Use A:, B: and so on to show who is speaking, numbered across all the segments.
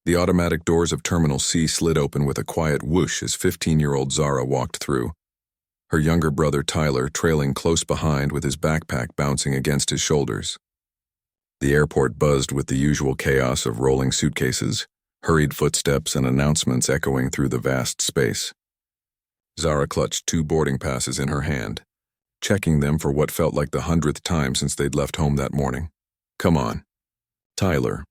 A: The automatic doors of Terminal C slid open with a quiet whoosh as 15-year-old Zara walked through, her younger brother Tyler trailing close behind with his backpack bouncing against his shoulders. The airport buzzed with the usual chaos of rolling suitcases, hurried footsteps, and announcements echoing through the vast space. Zara clutched 2 boarding passes in her hand, checking them for what felt like the 100th time since they'd left home that morning. "Come on." "Tyler.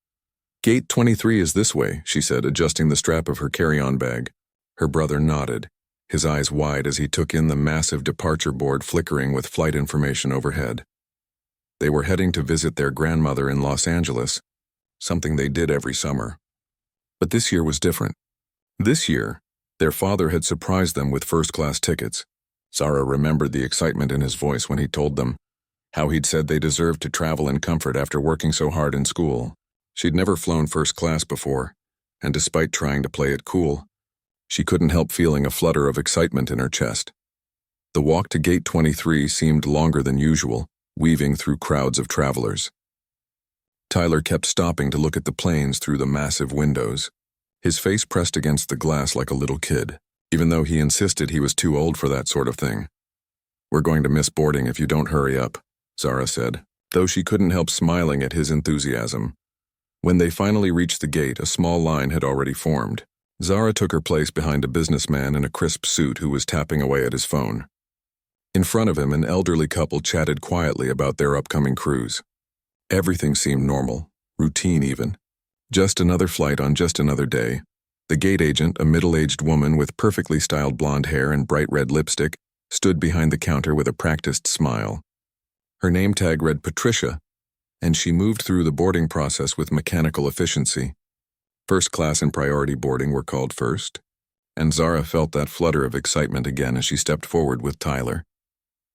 A: Gate 23 is this way," she said, adjusting the strap of her carry-on bag. Her brother nodded, his eyes wide as he took in the massive departure board flickering with flight information overhead. They were heading to visit their grandmother in Los Angeles, something they did every summer. But this year was different. This year, their father had surprised them with first-class tickets. Zara remembered the excitement in his voice when he told them how he'd said they deserved to travel in comfort after working so hard in school. She'd never flown first class before, and despite trying to play it cool, she couldn't help feeling a flutter of excitement in her chest. The walk to Gate 23 seemed longer than usual, weaving through crowds of travelers. Tyler kept stopping to look at the planes through the massive windows, his face pressed against the glass like a little kid, even though he insisted he was too old for that sort of thing. "We're going to miss boarding if you don't hurry up," Zara said, though she couldn't help smiling at his enthusiasm. When they finally reached the gate, a small line had already formed. Zara took her place behind a businessman in a crisp suit who was tapping away at his phone. In front of him, an elderly couple chatted quietly about their upcoming cruise. Everything seemed normal, routine even. Just another flight on just another day. The gate agent, a middle-aged woman with perfectly styled blonde hair and bright red lipstick, stood behind the counter with a practiced smile. Her name tag read Patricia, and she moved through the boarding process with mechanical efficiency. First class and priority boarding were called first, and Zara felt that flutter of excitement again as she stepped forward with Tyler.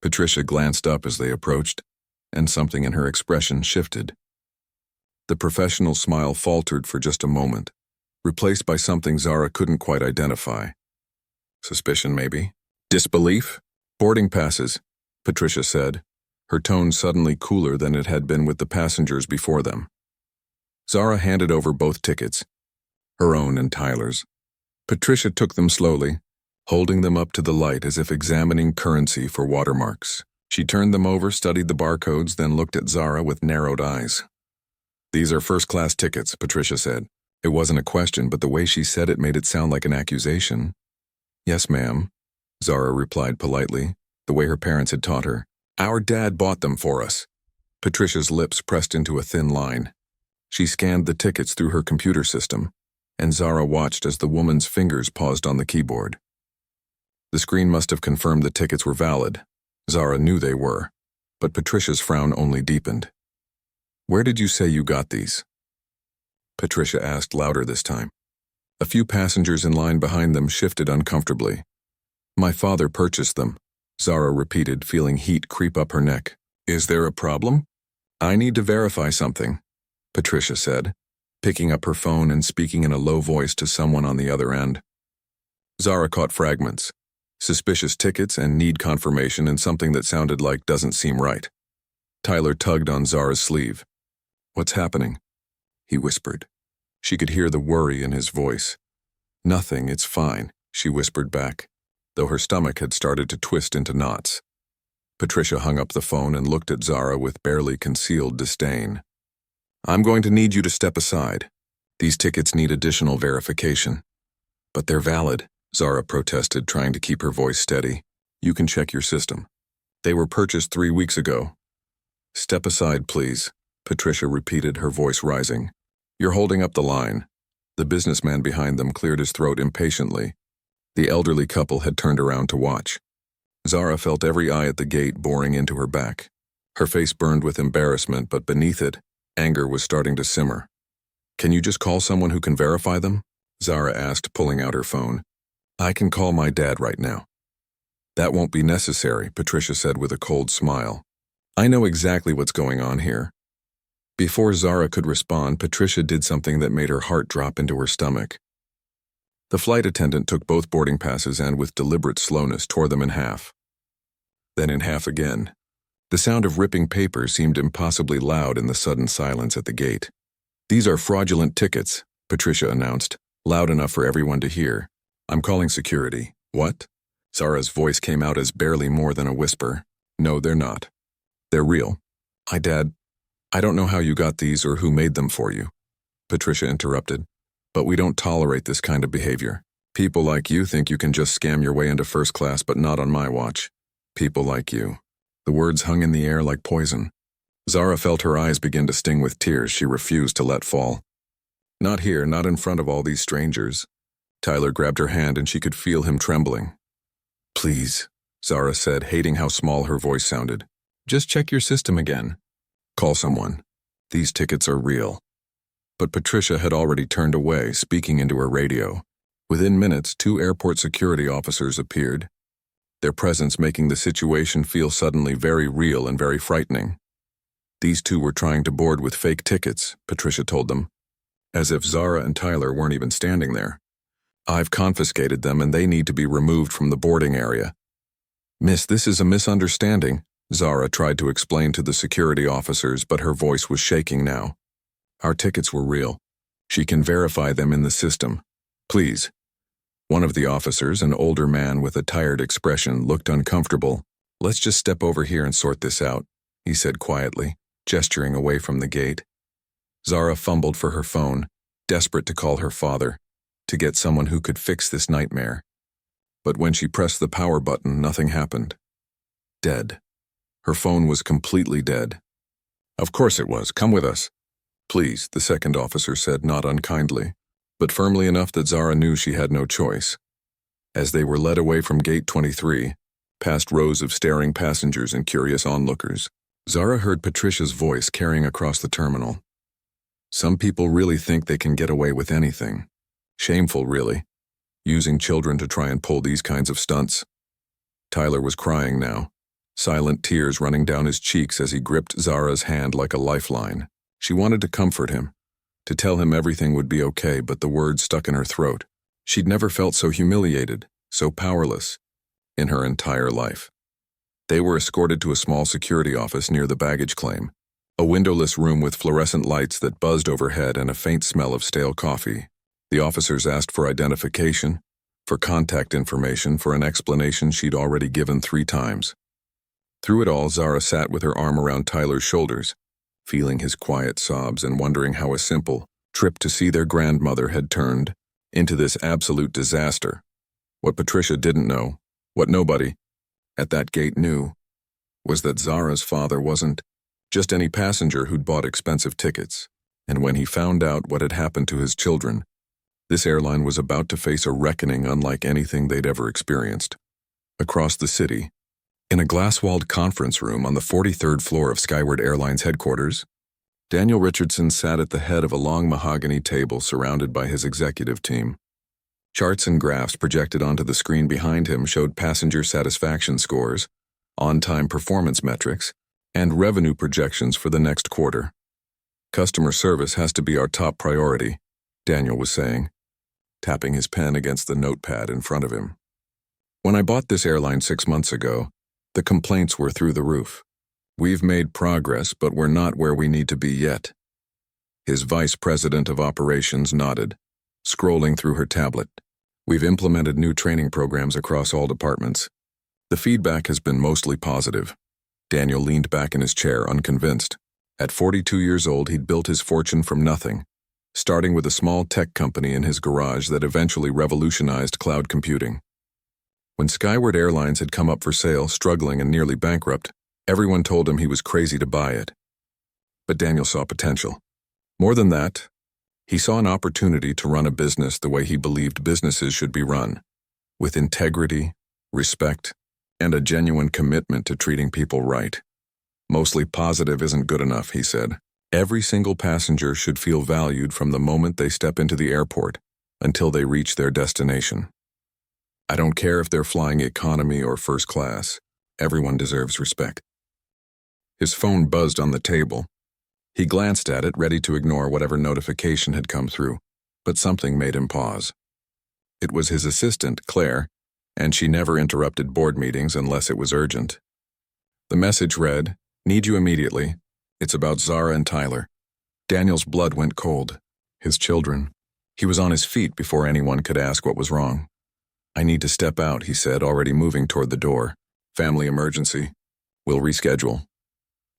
A: Patricia glanced up as they approached, and something in her expression shifted. The professional smile faltered for just a moment, replaced by something Zara couldn't quite identify. Suspicion, maybe? Disbelief? "Boarding passes," Patricia said, her tone suddenly cooler than it had been with the passengers before them. Zara handed over both tickets, her own and Tyler's. Patricia took them slowly, holding them up to the light as if examining currency for watermarks. She turned them over, studied the barcodes, then looked at Zara with narrowed eyes. "These are first-class tickets," Patricia said. It wasn't a question, but the way she said it made it sound like an accusation. "Yes, ma'am," Zara replied politely, the way her parents had taught her. "Our dad bought them for us." Patricia's lips pressed into a thin line. She scanned the tickets through her computer system, and Zara watched as the woman's fingers paused on the keyboard. The screen must have confirmed the tickets were valid. Zara knew they were, but Patricia's frown only deepened. "Where did you say you got these?" Patricia asked louder this time. A few passengers in line behind them shifted uncomfortably. "My father purchased them," Zara repeated, feeling heat creep up her neck. "Is there a problem?" "I need to verify something," Patricia said, picking up her phone and speaking in a low voice to someone on the other end. Zara caught fragments, suspicious tickets and need confirmation, and something that sounded like "doesn't seem right." Tyler tugged on Zara's sleeve. "What's happening?" he whispered. She could hear the worry in his voice. "Nothing, it's fine," she whispered back, though her stomach had started to twist into knots. Patricia hung up the phone and looked at Zara with barely concealed disdain. "I'm going to need you to step aside. These tickets need additional verification." "But they're valid," Zara protested, trying to keep her voice steady. "You can check your system. They were purchased 3 weeks ago." "Step aside, please," Patricia repeated, her voice rising. "You're holding up the line." The businessman behind them cleared his throat impatiently. The elderly couple had turned around to watch. Zara felt every eye at the gate boring into her back. Her face burned with embarrassment, but beneath it, anger was starting to simmer. "Can you just call someone who can verify them?" Zara asked, pulling out her phone. "I can call my dad right now." "That won't be necessary," Patricia said with a cold smile. "I know exactly what's going on here." Before Zara could respond, Patricia did something that made her heart drop into her stomach. The flight attendant took both boarding passes and, with deliberate slowness, tore them in half. Then in half again. The sound of ripping paper seemed impossibly loud in the sudden silence at the gate. "These are fraudulent tickets," Patricia announced, loud enough for everyone to hear. "I'm calling security." "What?" Zara's voice came out as barely more than a whisper. "No, they're not. They're real." Dad, I don't know how you got these or who made them for you," Patricia interrupted, "but we don't tolerate this kind of behavior. People like you think you can just scam your way into first class, but not on my watch. People like you." The words hung in the air like poison. Zara felt her eyes begin to sting with tears she refused to let fall. "Not here, not in front of all these strangers." Tyler grabbed her hand and she could feel him trembling. "Please," Zara said, hating how small her voice sounded. "Just check your system again. Call someone. These tickets are real." But Patricia had already turned away, speaking into her radio. Within minutes, 2 airport security officers appeared, their presence making the situation feel suddenly very real and very frightening. These 2 were trying to board with fake tickets, Patricia told them, as if Zara and Tyler weren't even standing there. "I've confiscated them and they need to be removed from the boarding area." "Miss, this is a misunderstanding," Zara tried to explain to the security officers, but her voice was shaking now. "Our tickets were real. She can verify them in the system. Please." One of the officers, an older man with a tired expression, looked uncomfortable. "Let's just step over here and sort this out," he said quietly, gesturing away from the gate. Zara fumbled for her phone, desperate to call her father, to get someone who could fix this nightmare. But when she pressed the power button, nothing happened. Dead. Her phone was completely dead. "Of course it was. Come with us." "Please," the second officer said, not unkindly, but firmly enough that Zara knew she had no choice. As they were led away from Gate 23, past rows of staring passengers and curious onlookers, Zara heard Patricia's voice carrying across the terminal. "Some people really think they can get away with anything. Shameful, really. Using children to try and pull these kinds of stunts." Tyler was crying now, silent tears running down his cheeks as he gripped Zara's hand like a lifeline. She wanted to comfort him, to tell him everything would be okay, but the words stuck in her throat. She'd never felt so humiliated, so powerless, in her entire life. They were escorted to a small security office near the baggage claim, a windowless room with fluorescent lights that buzzed overhead and a faint smell of stale coffee. The officers asked for identification, for contact information, for an explanation she'd already given 3 times. Through it all, Zara sat with her arm around Tyler's shoulders, feeling his quiet sobs and wondering how a simple trip to see their grandmother had turned into this absolute disaster. What Patricia didn't know, what nobody at that gate knew, was that Zara's father wasn't just any passenger who'd bought expensive tickets. And when he found out what had happened to his children, this airline was about to face a reckoning unlike anything they'd ever experienced. Across the city, in a glass-walled conference room on the 43rd floor of Skyward Airlines headquarters, Daniel Richardson sat at the head of a long mahogany table surrounded by his executive team. Charts and graphs projected onto the screen behind him showed passenger satisfaction scores, on-time performance metrics, and revenue projections for the next quarter. "Customer service has to be our top priority," Daniel was saying, tapping his pen against the notepad in front of him. "When I bought this airline 6 months ago, the complaints were through the roof. We've made progress, but we're not where we need to be yet." His vice president of operations nodded, scrolling through her tablet. "We've implemented new training programs across all departments. The feedback has been mostly positive." Daniel leaned back in his chair, unconvinced. At 42 years old, he'd built his fortune from nothing, starting with a small tech company in his garage that eventually revolutionized cloud computing. When Skyward Airlines had come up for sale, struggling and nearly bankrupt, everyone told him he was crazy to buy it. But Daniel saw potential. More than that, he saw an opportunity to run a business the way he believed businesses should be run, with integrity, respect, and a genuine commitment to treating people right. "Mostly positive isn't good enough," he said. "Every single passenger should feel valued from the moment they step into the airport until they reach their destination. I don't care if they're flying economy or first class. Everyone deserves respect." His phone buzzed on the table. He glanced at it, ready to ignore whatever notification had come through, but something made him pause. It was his assistant, Claire, and she never interrupted board meetings unless it was urgent. The message read, "Need you immediately. It's about Zara and Tyler." Daniel's blood went cold. His children. He was on his feet before anyone could ask what was wrong. "I need to step out," he said, already moving toward the door. "Family emergency. We'll reschedule."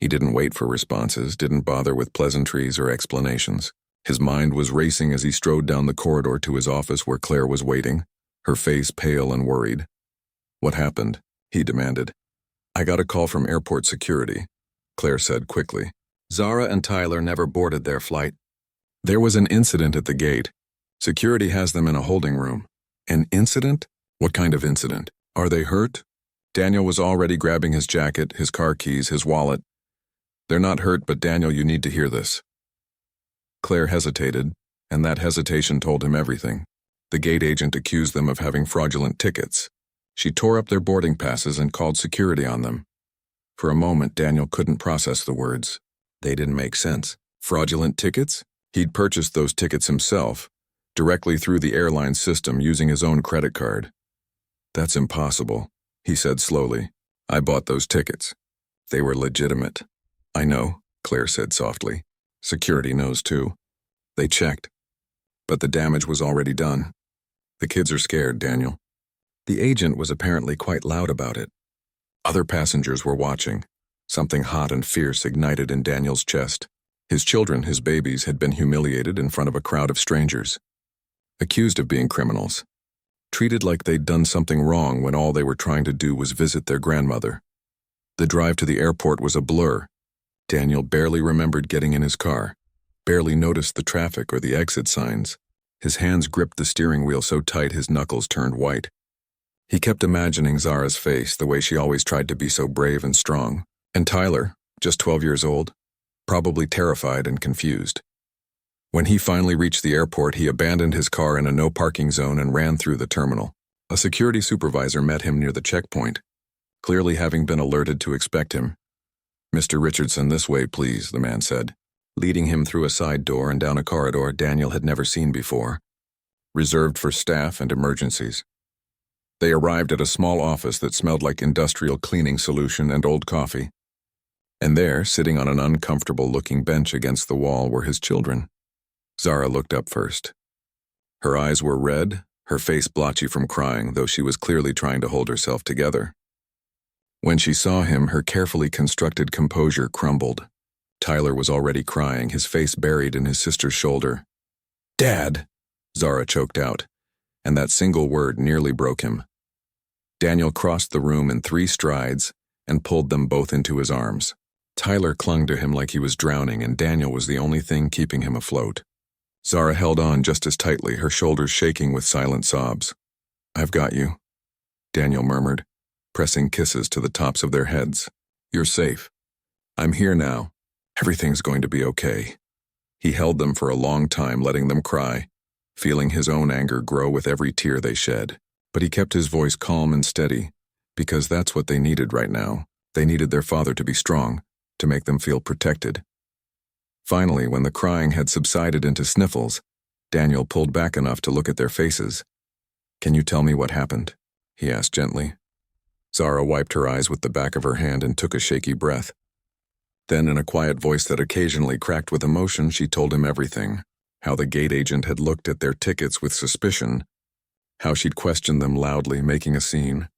A: He didn't wait for responses, didn't bother with pleasantries or explanations. His mind was racing as he strode down the corridor to his office where Claire was waiting, her face pale and worried. "What happened?" he demanded. "I got a call from airport security," Claire said quickly. "Zara and Tyler never boarded their flight. There was an incident at the gate. Security has them in a holding room." "An incident? What kind of incident? Are they hurt?" Daniel was already grabbing his jacket, his car keys, his wallet. "They're not hurt, but Daniel, you need to hear this." Claire hesitated, and that hesitation told him everything. The gate agent accused them of having fraudulent tickets. She tore up their boarding passes and called security on them. For a moment, Daniel couldn't process the words. They didn't make sense. Fraudulent tickets? He'd purchased those tickets himself, directly through the airline system using his own credit card. "That's impossible," he said slowly. "I bought those tickets. They were legitimate." "I know," Claire said softly. "Security knows too. They checked. But the damage was already done. The kids are scared, Daniel." The agent was apparently quite loud about it. Other passengers were watching. Something hot and fierce ignited in Daniel's chest. His children, his babies, had been humiliated in front of a crowd of strangers. Accused of being criminals. Treated like they'd done something wrong when all they were trying to do was visit their grandmother. The drive to the airport was a blur. Daniel barely remembered getting in his car, barely noticed the traffic or the exit signs. His hands gripped the steering wheel so tight his knuckles turned white. He kept imagining Zara's face, the way she always tried to be so brave and strong. And Tyler, just 12 years old, probably terrified and confused. When he finally reached the airport, he abandoned his car in a no-parking zone and ran through the terminal. A security supervisor met him near the checkpoint, clearly having been alerted to expect him. "Mr. Richardson, this way, please," the man said, leading him through a side door and down a corridor Daniel had never seen before, reserved for staff and emergencies. They arrived at a small office that smelled like industrial cleaning solution and old coffee. And there, sitting on an uncomfortable-looking bench against the wall, were his children. Zara looked up first. Her eyes were red, her face blotchy from crying, though she was clearly trying to hold herself together. When she saw him, her carefully constructed composure crumbled. Tyler was already crying, his face buried in his sister's shoulder. "Dad!" Zara choked out, and that single word nearly broke him. Daniel crossed the room in 3 strides and pulled them both into his arms. Tyler clung to him like he was drowning, and Daniel was the only thing keeping him afloat. Zara held on just as tightly, her shoulders shaking with silent sobs. "I've got you," Daniel murmured, pressing kisses to the tops of their heads. "You're safe. I'm here now. Everything's going to be okay." He held them for a long time, letting them cry, feeling his own anger grow with every tear they shed. But he kept his voice calm and steady, because that's what they needed right now. They needed their father to be strong, to make them feel protected. Finally, when the crying had subsided into sniffles, Daniel pulled back enough to look at their faces. "Can you tell me what happened?" he asked gently. Zara wiped her eyes with the back of her hand and took a shaky breath. Then, in a quiet voice that occasionally cracked with emotion, she told him everything. How the gate agent had looked at their tickets with suspicion. How she'd questioned them loudly, making a scene.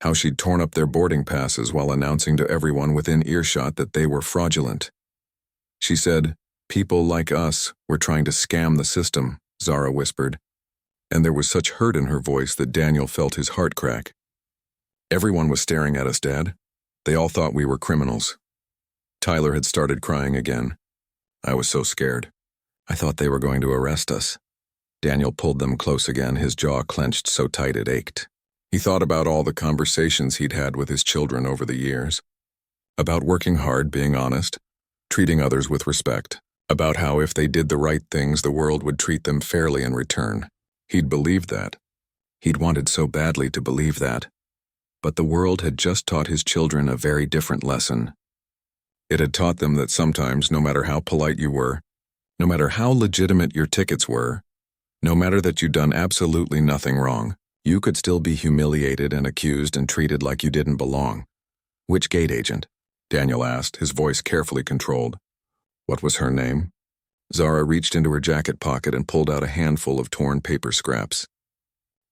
A: How she'd torn up their boarding passes while announcing to everyone within earshot that they were fraudulent. She said, "People like us were trying to scam the system," Zara whispered. And there was such hurt in her voice that Daniel felt his heart crack. "Everyone was staring at us, Dad. They all thought we were criminals." Tyler had started crying again. "I was so scared. I thought they were going to arrest us." Daniel pulled them close again, his jaw clenched so tight it ached. He thought about all the conversations he'd had with his children over the years. About working hard, being honest, treating others with respect. About how if they did the right things, the world would treat them fairly in return. He'd believed that. He'd wanted so badly to believe that. But the world had just taught his children a very different lesson. It had taught them that sometimes, no matter how polite you were, no matter how legitimate your tickets were, no matter that you'd done absolutely nothing wrong, you could still be humiliated and accused and treated like you didn't belong. "Which gate agent?" Daniel asked, his voice carefully controlled. "What was her name?" Zara reached into her jacket pocket and pulled out a handful of torn paper scraps.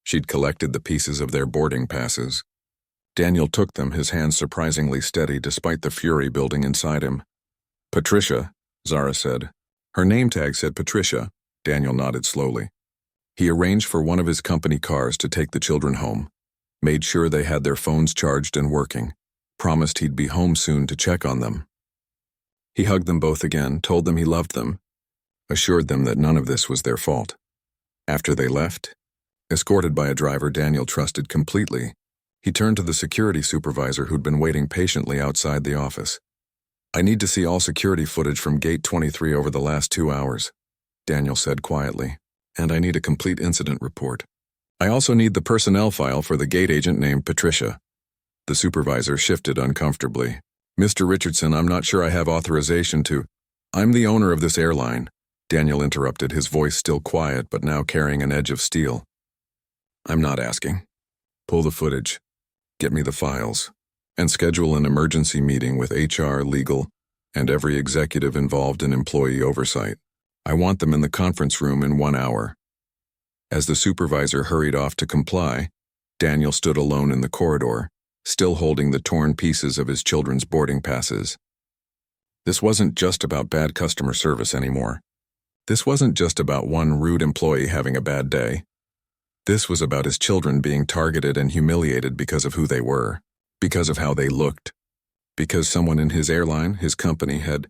A: She'd collected the pieces of their boarding passes. Daniel took them, his hands surprisingly steady despite the fury building inside him. "Patricia," Zara said. Her name tag said Patricia. Daniel nodded slowly. He arranged for one of his company cars to take the children home, made sure they had their phones charged and working, promised he'd be home soon to check on them. He hugged them both again, told them he loved them, assured them that none of this was their fault. After they left, escorted by a driver Daniel trusted completely, he turned to the security supervisor who'd been waiting patiently outside the office. "I need to see all security footage from Gate 23 over the last 2 hours," Daniel said quietly, "and I need a complete incident report. I also need the personnel file for the gate agent named Patricia." The supervisor shifted uncomfortably. "Mr. Richardson, I'm not sure I have authorization to—" "I'm the owner of this airline," Daniel interrupted, his voice still quiet but now carrying an edge of steel. "I'm not asking. Pull the footage, get me the files, and schedule an emergency meeting with HR, legal, and every executive involved in employee oversight. I want them in the conference room in 1 hour." As the supervisor hurried off to comply, Daniel stood alone in the corridor, still holding the torn pieces of his children's boarding passes. This wasn't just about bad customer service anymore. This wasn't just about one rude employee having a bad day. This was about his children being targeted and humiliated because of who they were, because of how they looked, because someone in his airline, his company, had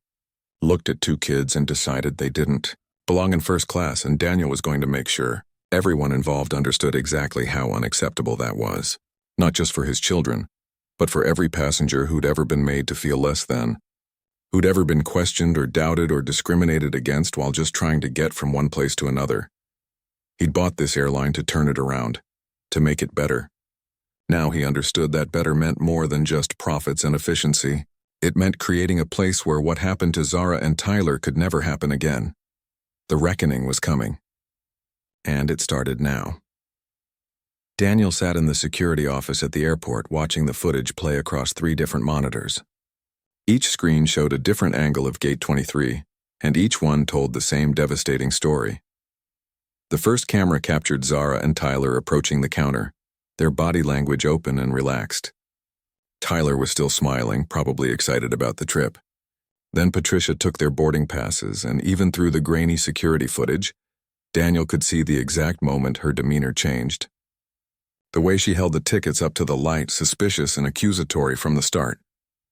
A: looked at 2 kids and decided they didn't belong in first class, and Daniel was going to make sure everyone involved understood exactly how unacceptable that was, not just for his children, but for every passenger who'd ever been made to feel less than, who'd ever been questioned or doubted or discriminated against while just trying to get from one place to another. He'd bought this airline to turn it around, to make it better. Now he understood that better meant more than just profits and efficiency. It meant creating a place where what happened to Zara and Tyler could never happen again. The reckoning was coming. And it started now. Daniel sat in the security office at the airport watching the footage play across 3 different monitors. Each screen showed a different angle of Gate 23, and each one told the same devastating story. The first camera captured Zara and Tyler approaching the counter, their body language open and relaxed. Tyler was still smiling, probably excited about the trip. Then Patricia took their boarding passes, and even through the grainy security footage, Daniel could see the exact moment her demeanor changed. The way she held the tickets up to the light, suspicious and accusatory from the start.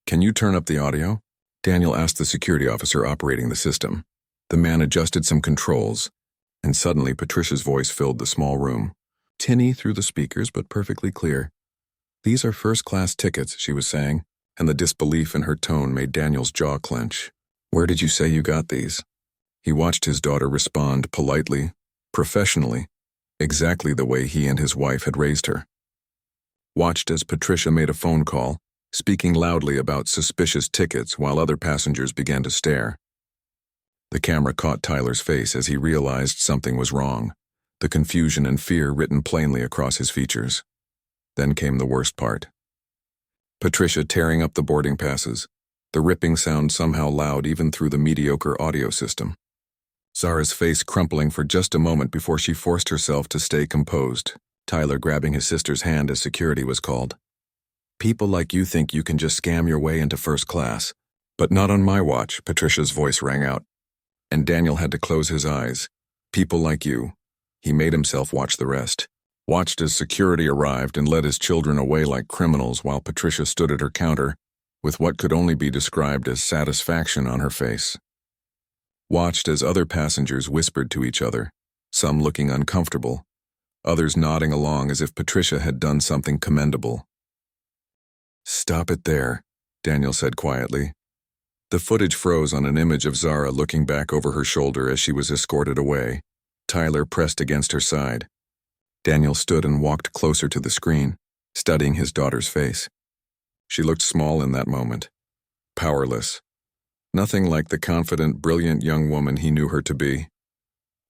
A: "Can you turn up the audio?" Daniel asked the security officer operating the system. The man adjusted some controls, and suddenly Patricia's voice filled the small room. Tinny through the speakers, but perfectly clear. "These are first-class tickets," she was saying, and the disbelief in her tone made Daniel's jaw clench. "Where did you say you got these?" He watched his daughter respond politely, professionally, exactly the way he and his wife had raised her. Watched as Patricia made a phone call, speaking loudly about suspicious tickets while other passengers began to stare. The camera caught Tyler's face as he realized something was wrong, the confusion and fear written plainly across his features. Then came the worst part. Patricia tearing up the boarding passes, the ripping sound somehow loud even through the mediocre audio system. Zara's face crumpling for just a moment before she forced herself to stay composed, Tyler grabbing his sister's hand as security was called. "People like you think you can just scam your way into first class. But not on my watch," Patricia's voice rang out. And Daniel had to close his eyes. "People like you." He made himself watch the rest. Watched as security arrived and led his children away like criminals while Patricia stood at her counter, with what could only be described as satisfaction on her face. Watched as other passengers whispered to each other, some looking uncomfortable, others nodding along as if Patricia had done something commendable. "Stop it there," Daniel said quietly. The footage froze on an image of Zara looking back over her shoulder as she was escorted away, Tyler pressed against her side. Daniel stood and walked closer to the screen, studying his daughter's face. She looked small in that moment, powerless. Nothing like the confident, brilliant young woman he knew her to be.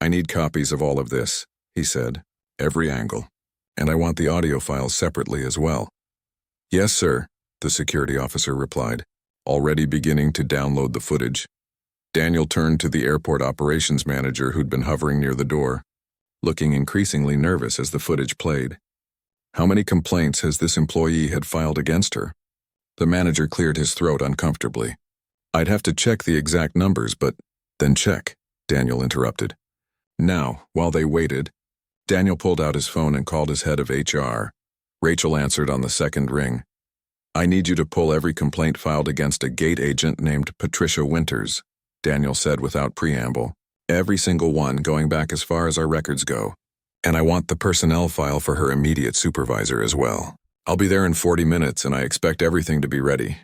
A: "I need copies of all of this," he said, "every angle. And I want the audio files separately as well." "Yes, sir," the security officer replied, already beginning to download the footage. Daniel turned to the airport operations manager who'd been hovering near the door, looking increasingly nervous as the footage played. How many complaints has this employee had filed against her? The manager cleared his throat uncomfortably. I'd have to check the exact numbers, but then check, Daniel interrupted. Now, while they waited, Daniel pulled out his phone and called his head of HR. Rachel answered on the second ring. I need you to pull every complaint filed against a gate agent named Patricia Winters, Daniel said without preamble. Every single one, going back as far as our records go. And I want the personnel file for her immediate supervisor as well. I'll be there in 40 minutes and I expect everything to be ready.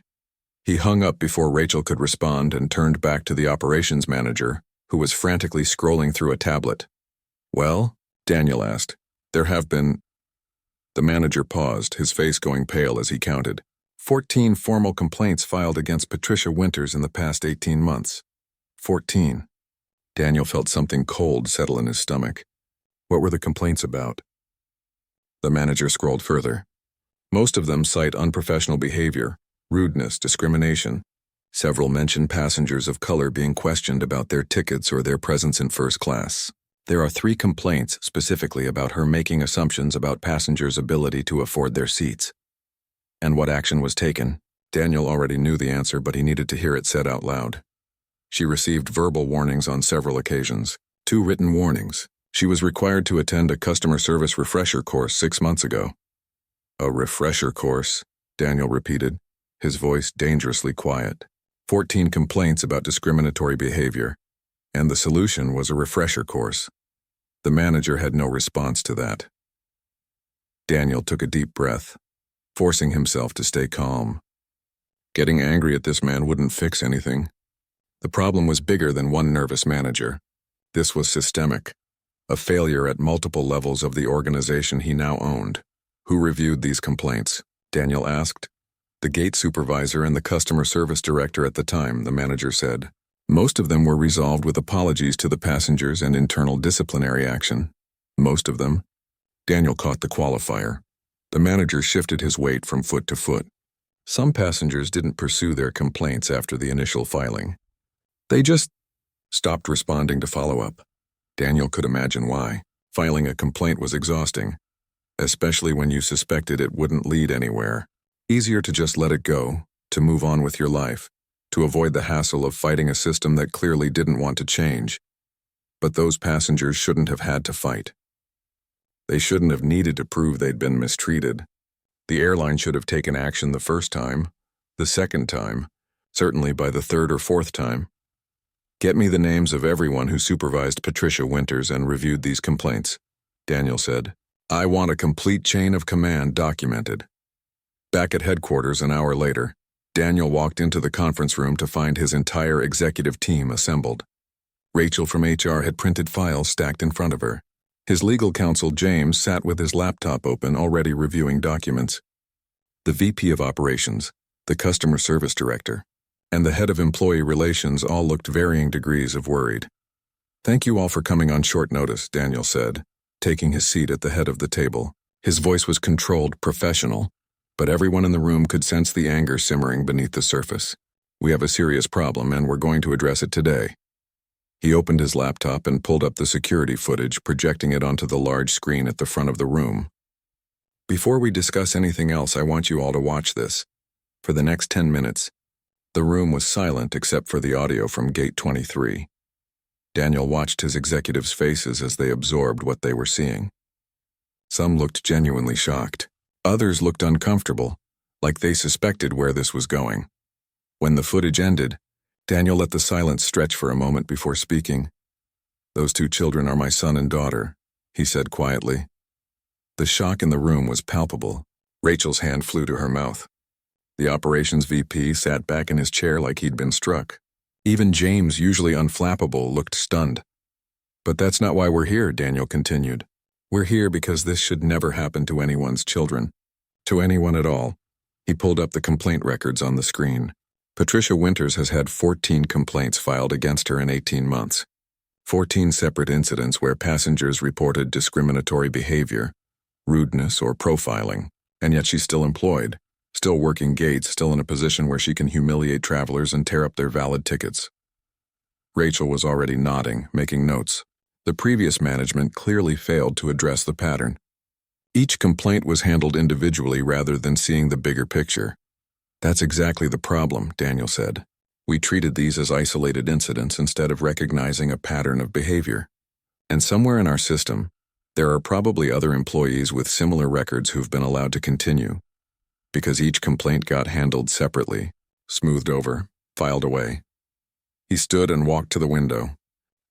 A: He hung up before Rachel could respond and turned back to the operations manager, who was frantically scrolling through a tablet. Well? Daniel asked. There have been... The manager paused, his face going pale as he counted. 14 formal complaints filed against Patricia Winters in the past 18 months. 14. Daniel felt something cold settle in his stomach. What were the complaints about? The manager scrolled further. Most of them cite unprofessional behavior, rudeness, discrimination. Several mention passengers of color being questioned about their tickets or their presence in first class. There are 3 complaints specifically about her making assumptions about passengers' ability to afford their seats. And what action was taken? Daniel already knew the answer, but he needed to hear it said out loud. She received verbal warnings on several occasions. 2 written warnings. She was required to attend a customer service refresher course 6 months ago. A refresher course, Daniel repeated, his voice dangerously quiet. 14 complaints about discriminatory behavior, and the solution was a refresher course. The manager had no response to that. Daniel took a deep breath, forcing himself to stay calm. Getting angry at this man wouldn't fix anything. The problem was bigger than one nervous manager. This was systemic, a failure at multiple levels of the organization he now owned. Who reviewed these complaints? Daniel asked. The gate supervisor and the customer service director at the time, the manager said. Most of them were resolved with apologies to the passengers and internal disciplinary action. Most of them. Daniel caught the qualifier. The manager shifted his weight from foot to foot. Some passengers didn't pursue their complaints after the initial filing. They just stopped responding to follow-up. Daniel could imagine why. Filing a complaint was exhausting, especially when you suspected it wouldn't lead anywhere. Easier to just let it go, to move on with your life, to avoid the hassle of fighting a system that clearly didn't want to change. But those passengers shouldn't have had to fight. They shouldn't have needed to prove they'd been mistreated. The airline should have taken action the first time, the second time, certainly by the third or fourth time. Get me the names of everyone who supervised Patricia Winters and reviewed these complaints, Daniel said. I want a complete chain of command documented. Back at headquarters an hour later, Daniel walked into the conference room to find his entire executive team assembled. Rachel from HR had printed files stacked in front of her. His legal counsel, James, sat with his laptop open, already reviewing documents. The VP of Operations, the customer service director, and the head of employee relations all looked varying degrees of worried. Thank you all for coming on short notice, Daniel said, taking his seat at the head of the table. His voice was controlled, professional, but everyone in the room could sense the anger simmering beneath the surface. We have a serious problem, and we're going to address it today. He opened his laptop and pulled up the security footage, projecting it onto the large screen at the front of the room. Before we discuss anything else, I want you all to watch this. For the next 10 minutes, the room was silent except for the audio from Gate 23. Daniel watched his executives' faces as they absorbed what they were seeing. Some looked genuinely shocked. Others looked uncomfortable, like they suspected where this was going. When the footage ended, Daniel let the silence stretch for a moment before speaking. Those 2 children are my son and daughter, he said quietly. The shock in the room was palpable. Rachel's hand flew to her mouth. The operations VP sat back in his chair like he'd been struck. Even James, usually unflappable, looked stunned. But that's not why we're here, Daniel continued. We're here because this should never happen to anyone's children. To anyone at all. He pulled up the complaint records on the screen. Patricia Winters has had 14 complaints filed against her in 18 months. 14 separate incidents where passengers reported discriminatory behavior, rudeness, or profiling, and yet she's still employed, still working gates, still in a position where she can humiliate travelers and tear up their valid tickets. Rachel was already nodding, making notes. The previous management clearly failed to address the pattern. Each complaint was handled individually rather than seeing the bigger picture. That's exactly the problem, Daniel said. We treated these as isolated incidents instead of recognizing a pattern of behavior. And somewhere in our system, there are probably other employees with similar records who've been allowed to continue. Because each complaint got handled separately, smoothed over, filed away. He stood and walked to the window,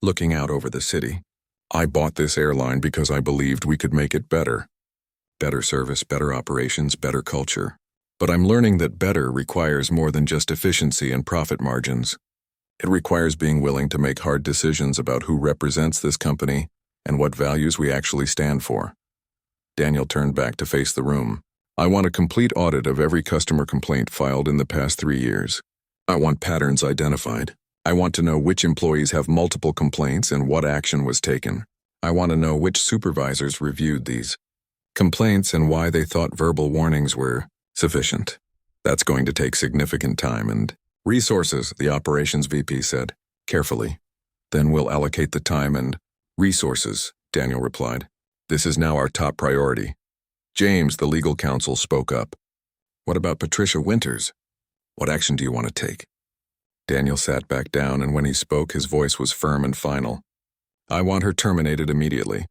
A: looking out over the city. I bought this airline because I believed we could make it better. Better service, better operations, better culture. But I'm learning that better requires more than just efficiency and profit margins. It requires being willing to make hard decisions about who represents this company and what values we actually stand for. Daniel turned back to face the room. I want a complete audit of every customer complaint filed in the past 3 years. I want patterns identified. I want to know which employees have multiple complaints and what action was taken. I want to know which supervisors reviewed these complaints and why they thought verbal warnings were sufficient. That's going to take significant time and resources, the operations VP said, carefully. Then we'll allocate the time and resources, Daniel replied. This is now our top priority. James, the legal counsel, spoke up. What about Patricia Winters? What action do you want to take? Daniel sat back down, and when he spoke, his voice was firm and final. I want her terminated immediately,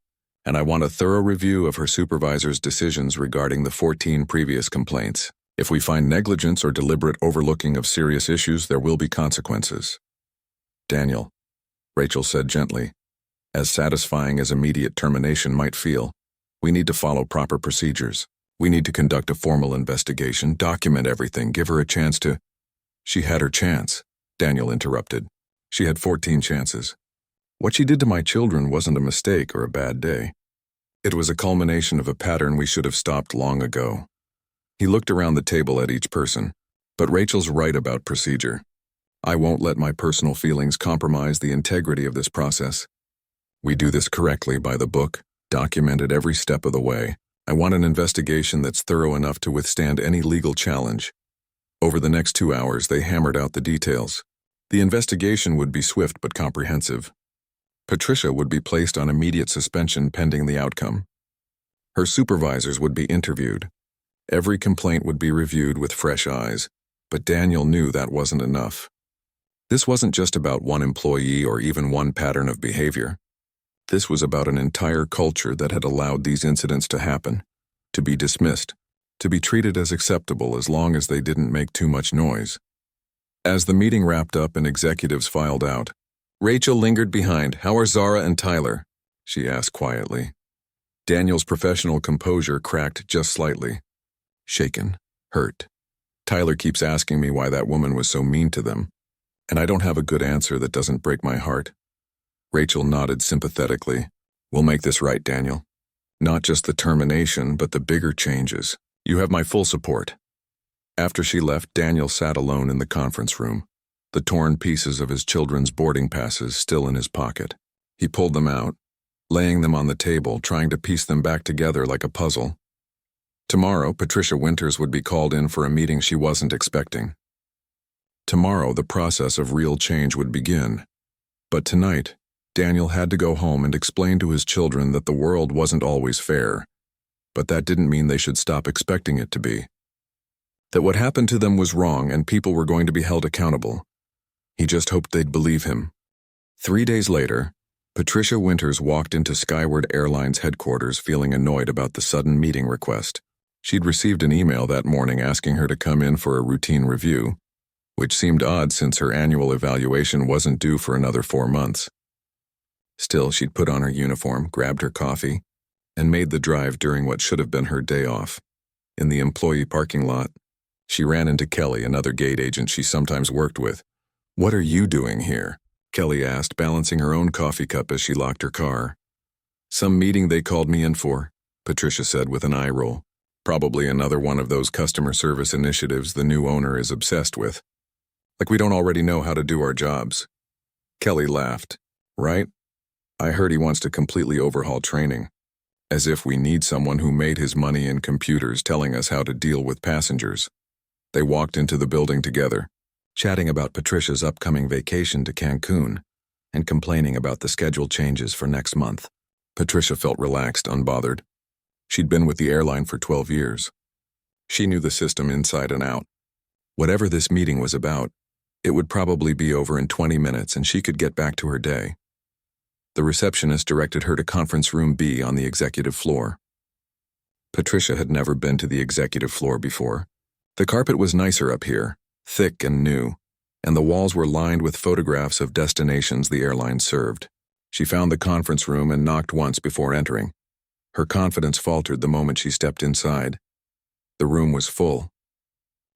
A: and I want a thorough review of her supervisor's decisions regarding the 14 previous complaints. If we find negligence or deliberate overlooking of serious issues, there will be consequences. Daniel, Rachel said gently, as satisfying as immediate termination might feel, we need to follow proper procedures. We need to conduct a formal investigation, document everything, give her a chance to... She had her chance, Daniel interrupted. She had 14 chances. What she did to my children wasn't a mistake or a bad day. It was a culmination of a pattern we should have stopped long ago. He looked around the table at each person, but Rachel's right about procedure. I won't let my personal feelings compromise the integrity of this process. We do this correctly by the book, documented every step of the way. I want an investigation that's thorough enough to withstand any legal challenge. Over the next 2 hours, they hammered out the details. The investigation would be swift but comprehensive. Patricia would be placed on immediate suspension pending the outcome. Her supervisors would be interviewed. Every complaint would be reviewed with fresh eyes, but Daniel knew that wasn't enough. This wasn't just about one employee or even one pattern of behavior. This was about an entire culture that had allowed these incidents to happen, to be dismissed, to be treated as acceptable as long as they didn't make too much noise. As the meeting wrapped up and executives filed out, Rachel lingered behind. How are Zara and Tyler? She asked quietly. Daniel's professional composure cracked just slightly. Shaken, hurt. Tyler keeps asking me why that woman was so mean to them, and I don't have a good answer that doesn't break my heart. Rachel nodded sympathetically. We'll make this right, Daniel. Not just the termination, but the bigger changes. You have my full support. After she left, Daniel sat alone in the conference room, the torn pieces of his children's boarding passes still in his pocket. He pulled them out, laying them on the table, trying to piece them back together like a puzzle. Tomorrow, Patricia Winters would be called in for a meeting she wasn't expecting. Tomorrow, the process of real change would begin. But tonight, Daniel had to go home and explain to his children that the world wasn't always fair, but that didn't mean they should stop expecting it to be. That what happened to them was wrong and people were going to be held accountable. He just hoped they'd believe him. 3 days later, Patricia Winters walked into Skyward Airline's headquarters feeling annoyed about the sudden meeting request. She'd received an email that morning asking her to come in for a routine review, which seemed odd since her annual evaluation wasn't due for another 4 months. Still, she'd put on her uniform, grabbed her coffee, and made the drive during what should have been her day off. In the employee parking lot, she ran into Kelly, another gate agent she sometimes worked with. What are you doing here? Kelly asked, balancing her own coffee cup as she locked her car. Some meeting they called me in for, Patricia said with an eye roll. Probably another one of those customer service initiatives the new owner is obsessed with. Like we don't already know how to do our jobs. Kelly laughed. Right? I heard he wants to completely overhaul training. As if we need someone who made his money in computers telling us how to deal with passengers. They walked into the building together, chatting about Patricia's upcoming vacation to Cancun. and complaining about the schedule changes for next month. Patricia felt relaxed, unbothered. She'd been with the airline for 12 years. She knew the system inside and out. Whatever this meeting was about, it would probably be over in 20 minutes and she could get back to her day. The receptionist directed her to conference room B on the executive floor. Patricia had never been to the executive floor before. The carpet was nicer up here, thick and new, and the walls were lined with photographs of destinations the airline served. She found the conference room and knocked once before entering. Her confidence faltered the moment she stepped inside. The room was full.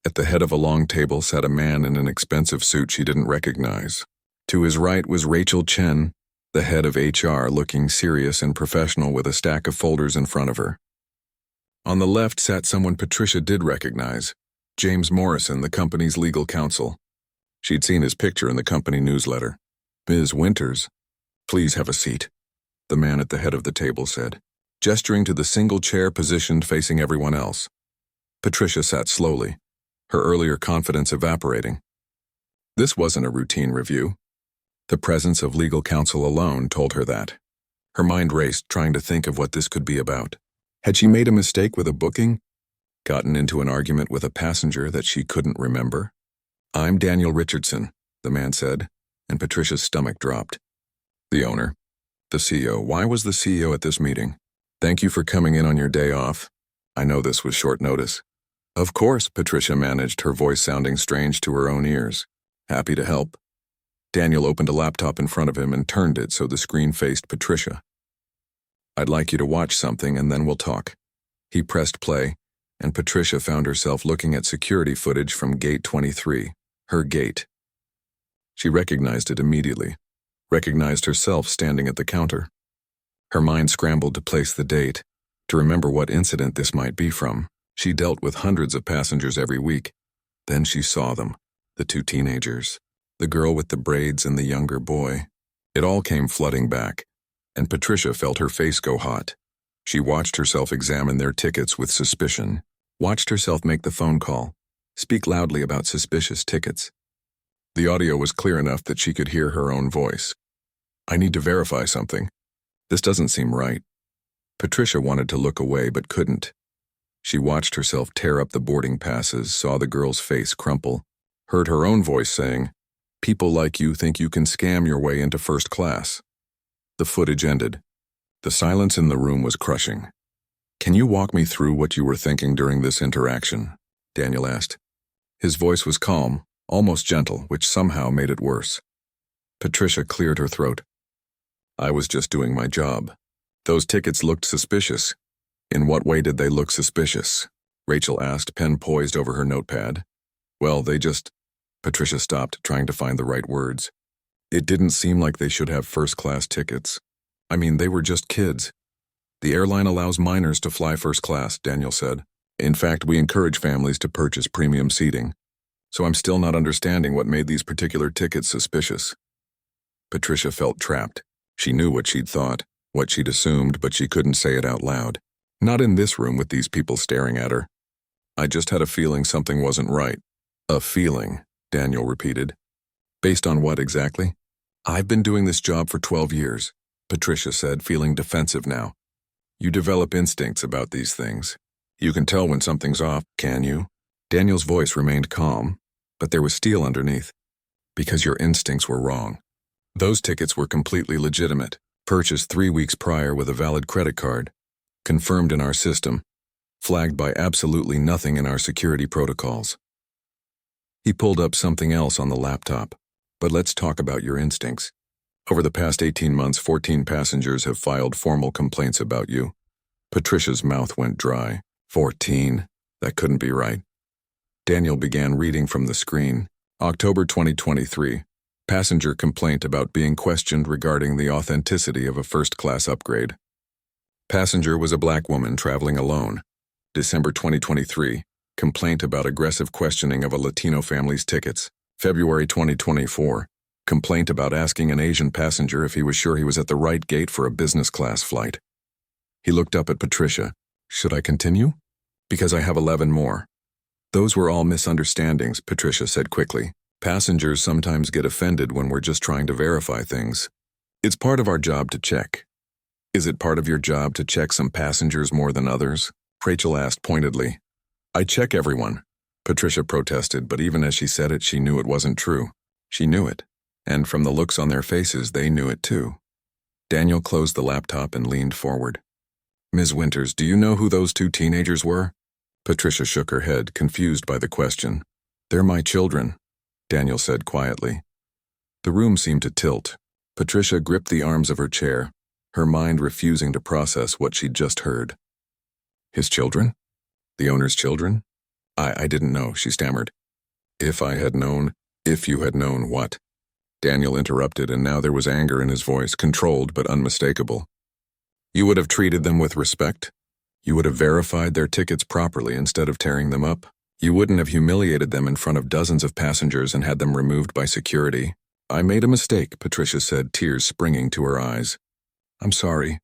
A: At the head of a long table sat a man in an expensive suit she didn't recognize. To his right was Rachel Chen, the head of HR, looking serious and professional with a stack of folders in front of her. On the left sat someone Patricia did recognize, James Morrison, the company's legal counsel. She'd seen his picture in the company newsletter. "Ms. Winters, please have a seat," the man at the head of the table said, gesturing to the single chair positioned facing everyone else. Patricia sat slowly, her earlier confidence evaporating. This wasn't a routine review. The presence of legal counsel alone told her that. Her mind raced, trying to think of what this could be about. Had she made a mistake with a booking? Gotten into an argument with a passenger that she couldn't remember? "I'm Daniel Richardson," the man said, and Patricia's stomach dropped. "The owner. The CEO. Why was the CEO at this meeting? Thank you for coming in on your day off. I know this was short notice." "Of course," Patricia managed, her voice sounding strange to her own ears. "Happy to help." Daniel opened a laptop in front of him and turned it so the screen faced Patricia. "I'd like you to watch something and then we'll talk." He pressed play, and Patricia found herself looking at security footage from Gate 23, her gate. She recognized it immediately, recognized herself standing at the counter. Her mind scrambled to place the date, to remember what incident this might be from. She dealt with hundreds of passengers every week. Then she saw them, the two teenagers, the girl with the braids and the younger boy. It all came flooding back, and Patricia felt her face go hot. She watched herself examine their tickets with suspicion, watched herself make the phone call, speak loudly about suspicious tickets. The audio was clear enough that she could hear her own voice. "I need to verify something. This doesn't seem right." Patricia wanted to look away but couldn't. She watched herself tear up the boarding passes, saw the girl's face crumple, heard her own voice saying, "People like you think you can scam your way into first class." The footage ended. The silence in the room was crushing. "Can you walk me through what you were thinking during this interaction?" Daniel asked. His voice was calm, almost gentle, which somehow made it worse. Patricia cleared her throat. "I was just doing my job. Those tickets looked suspicious." "In what way did they look suspicious?" Rachel asked, pen poised over her notepad. "Well, they just—" Patricia stopped, trying to find the right words. "It didn't seem like they should have first-class tickets. I mean, they were just kids. The airline allows minors to fly first class," Daniel said. "In fact, we encourage families to purchase premium seating. So I'm still not understanding what made these particular tickets suspicious." Patricia felt trapped. She knew what she'd thought, what she'd assumed, but she couldn't say it out loud. Not in this room with these people staring at her. "I just had a feeling something wasn't right." "A feeling," Daniel repeated. "Based on what exactly?" "I've been doing this job for 12 years, Patricia said, feeling defensive now. "You develop instincts about these things. You can tell when something's off, can you?" Daniel's voice remained calm, but there was steel underneath. "Because your instincts were wrong. Those tickets were completely legitimate, purchased 3 weeks prior with a valid credit card, confirmed in our system, flagged by absolutely nothing in our security protocols." He pulled up something else on the laptop. "But let's talk about your instincts. Over the past 18 months, 14 passengers have filed formal complaints about you." Patricia's mouth went dry. 14? That couldn't be right. Daniel began reading from the screen. October 2023. Passenger complaint about being questioned regarding the authenticity of a first-class upgrade. Passenger was a black woman traveling alone. December 2023. Complaint about aggressive questioning of a Latino family's tickets. February 2024. Complaint about asking an Asian passenger if he was sure he was at the right gate for a business class flight. He looked up at Patricia. "Should I continue? Because I have 11 more." "Those were all misunderstandings," Patricia said quickly. Passengers sometimes get offended when we're just trying to verify things. It's part of our job to check. Is it part of your job to check some passengers more than others? Rachel asked pointedly. I check everyone, Patricia protested, but even as she said it, she knew it wasn't true. She knew it, and from the looks on their faces, they knew it too. Daniel closed the laptop and leaned forward. Ms. Winters, do you know who those two teenagers were? Patricia shook her head, confused by the question. They're my children, Daniel said quietly. The room seemed to tilt. Patricia gripped the arms of her chair, her mind refusing to process what she'd just heard. His children? The owner's children? I didn't know, she stammered. If you had known what? Daniel interrupted, and now there was anger in his voice, controlled but unmistakable. You would have treated them with respect. You would have verified their tickets properly instead of tearing them up. You wouldn't have humiliated them in front of dozens of passengers and had them removed by security. I made a mistake, Patricia said, tears springing to her eyes. I'm sorry.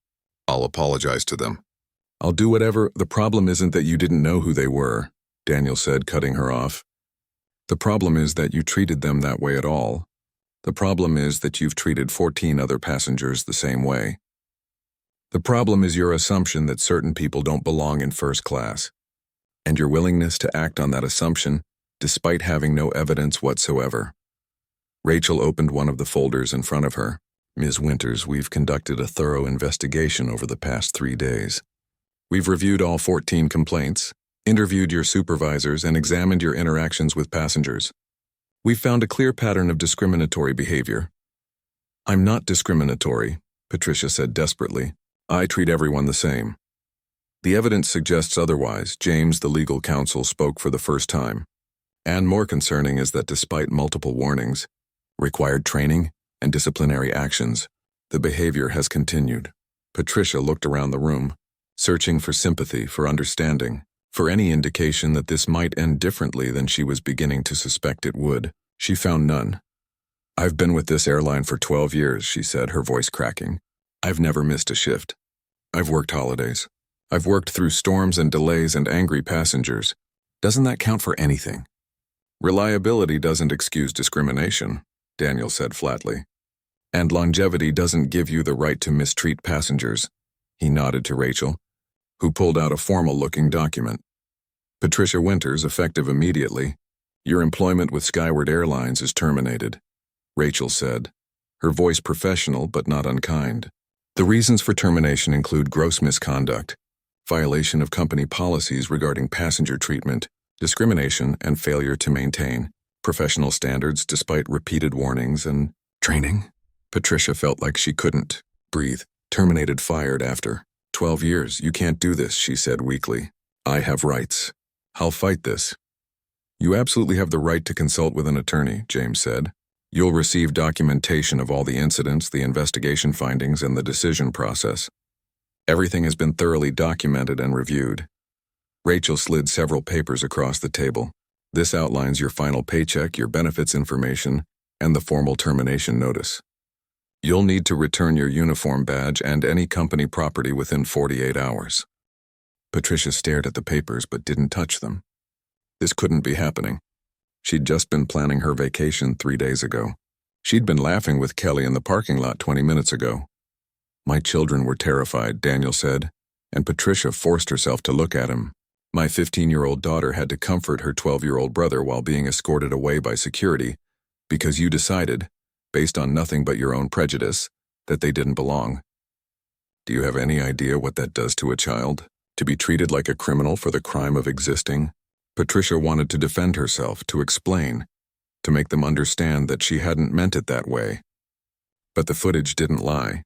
A: I'll apologize to them. I'll do whatever. The problem isn't that you didn't know who they were, Daniel said, cutting her off. The problem is that you treated them that way at all. The problem is that you've treated 14 other passengers the same way. The problem is your assumption that certain people don't belong in first class, and your willingness to act on that assumption despite having no evidence whatsoever. Rachel opened one of the folders in front of her. Ms. Winters, we've conducted a thorough investigation over the past 3 days. We've reviewed all 14 complaints, interviewed your supervisors, and examined your interactions with passengers. We've found a clear pattern of discriminatory behavior. I'm not discriminatory, Patricia said desperately. I treat everyone the same. The evidence suggests otherwise. James, the legal counsel, spoke for the first time. And more concerning is that despite multiple warnings, required training, and disciplinary actions, the behavior has continued. Patricia looked around the room, searching for sympathy, for understanding, for any indication that this might end differently than she was beginning to suspect it would. She found none. I've been with this airline for 12 years, she said, her voice cracking. I've never missed a shift. I've worked holidays. I've worked through storms and delays and angry passengers. Doesn't that count for anything? Reliability doesn't excuse discrimination, Daniel said flatly. And longevity doesn't give you the right to mistreat passengers. He nodded to Rachel, who pulled out a formal-looking document. Patricia Winters, effective immediately. Your employment with Skyward Airlines is terminated, Rachel said, her voice professional but not unkind. The reasons for termination include gross misconduct, violation of company policies regarding passenger treatment, discrimination, and failure to maintain professional standards despite repeated warnings and training. Patricia felt like she couldn't breathe. Terminated, fired after 12 years. You can't do this, she said weakly. I have rights. I'll fight this. You absolutely have the right to consult with an attorney, James said. You'll receive documentation of all the incidents, the investigation findings, and the decision process. Everything has been thoroughly documented and reviewed. Rachel slid several papers across the table. This outlines your final paycheck, your benefits information, and the formal termination notice. You'll need to return your uniform badge and any company property within 48 hours. Patricia stared at the papers but didn't touch them. This couldn't be happening. She'd just been planning her vacation 3 days ago. She'd been laughing with Kelly in the parking lot 20 minutes ago. My children were terrified, Daniel said, and Patricia forced herself to look at him. My 15-year-old daughter had to comfort her 12-year-old brother while being escorted away by security because you decided, based on nothing but your own prejudice, that they didn't belong. Do you have any idea what that does to a child? To be treated like a criminal for the crime of existing? Patricia wanted to defend herself, to explain, to make them understand that she hadn't meant it that way. But the footage didn't lie.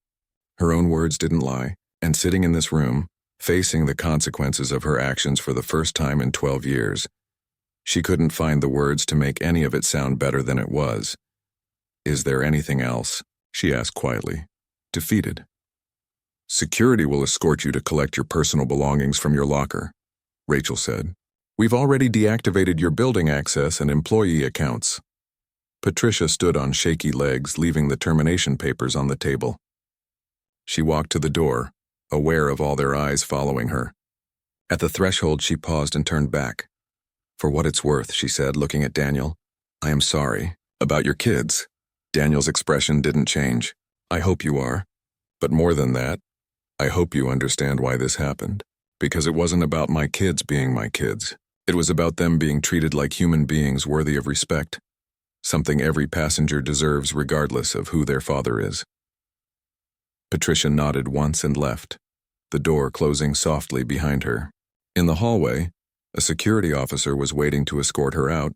A: Her own words didn't lie, and sitting in this room, facing the consequences of her actions for the first time in 12 years, she couldn't find the words to make any of it sound better than it was. Is there anything else? She asked quietly, defeated. Security will escort you to collect your personal belongings from your locker, Rachel said. We've already deactivated your building access and employee accounts. Patricia stood on shaky legs, leaving the termination papers on the table. She walked to the door, aware of all their eyes following her. At the threshold, she paused and turned back. For what it's worth, she said, looking at Daniel, I am sorry, About your kids. Daniel's expression didn't change. I hope you are. But more than that, I hope you understand why this happened. Because it wasn't about my kids being my kids. It was about them being treated like human beings worthy of respect. Something every passenger deserves regardless of who their father is. Patricia nodded once and left, the door closing softly behind her. In the hallway, a security officer was waiting to escort her out,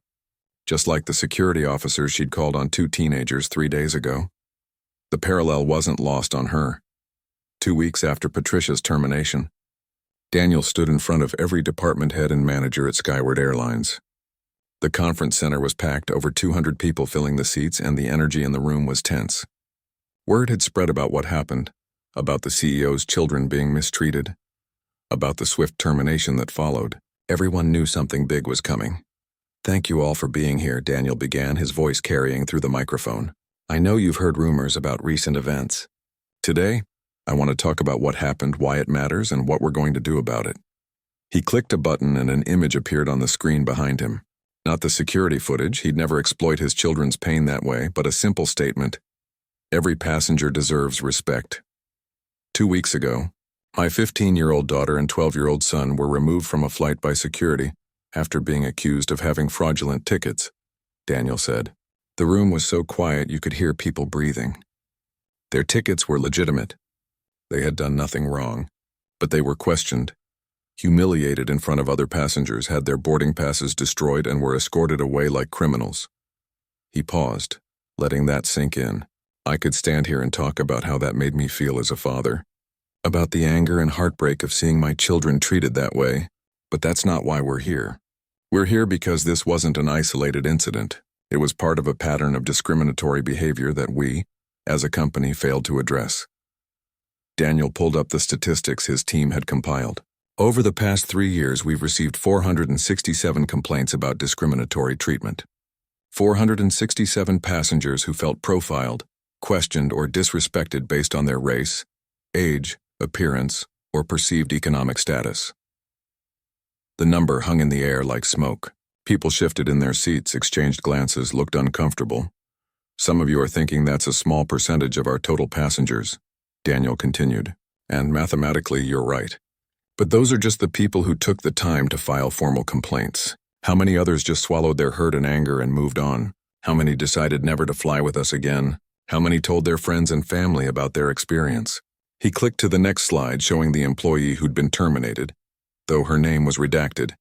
A: just like the security officer she'd called on 2 teenagers 3 days ago. The parallel wasn't lost on her. 2 weeks after Patricia's termination, Daniel stood in front of every department head and manager at Skyward Airlines. The conference center was packed, over 200 people filling the seats, and the energy in the room was tense. Word had spread about what happened, about the CEO's children being mistreated, about the swift termination that followed. Everyone knew something big was coming. Thank you all for being here, Daniel began, his voice carrying through the microphone. I know you've heard rumors about recent events. Today, I want to talk about what happened, why it matters, and what we're going to do about it. He clicked a button and an image appeared on the screen behind him. Not the security footage, he'd never exploit his children's pain that way, but a simple statement. Every passenger deserves respect. 2 weeks ago, my 15-year-old daughter and 12-year-old son were removed from a flight by security after being accused of having fraudulent tickets, Daniel said. The room was so quiet you could hear people breathing. Their tickets were legitimate. They had done nothing wrong, but they were questioned, humiliated in front of other passengers, had their boarding passes destroyed, and were escorted away like criminals. He paused, letting that sink in. I could stand here and talk about how that made me feel as a father, about the anger and heartbreak of seeing my children treated that way, but that's not why we're here. We're here because this wasn't an isolated incident. It was part of a pattern of discriminatory behavior that we, as a company, failed to address. Daniel pulled up the statistics his team had compiled. Over the past 3 years, we've received 467 complaints about discriminatory treatment. 467 passengers who felt profiled, questioned, or disrespected based on their race, age, appearance, or perceived economic status. The number hung in the air like smoke. People shifted in their seats, exchanged glances, looked uncomfortable. Some of you are thinking that's a small percentage of our total passengers, Daniel continued, and mathematically you're right. But those are just the people who took the time to file formal complaints. How many others just swallowed their hurt and anger and moved on? How many decided never to fly with us again? How many told their friends and family about their experience? He clicked to the next slide, showing the employee who'd been terminated, though her name was redacted.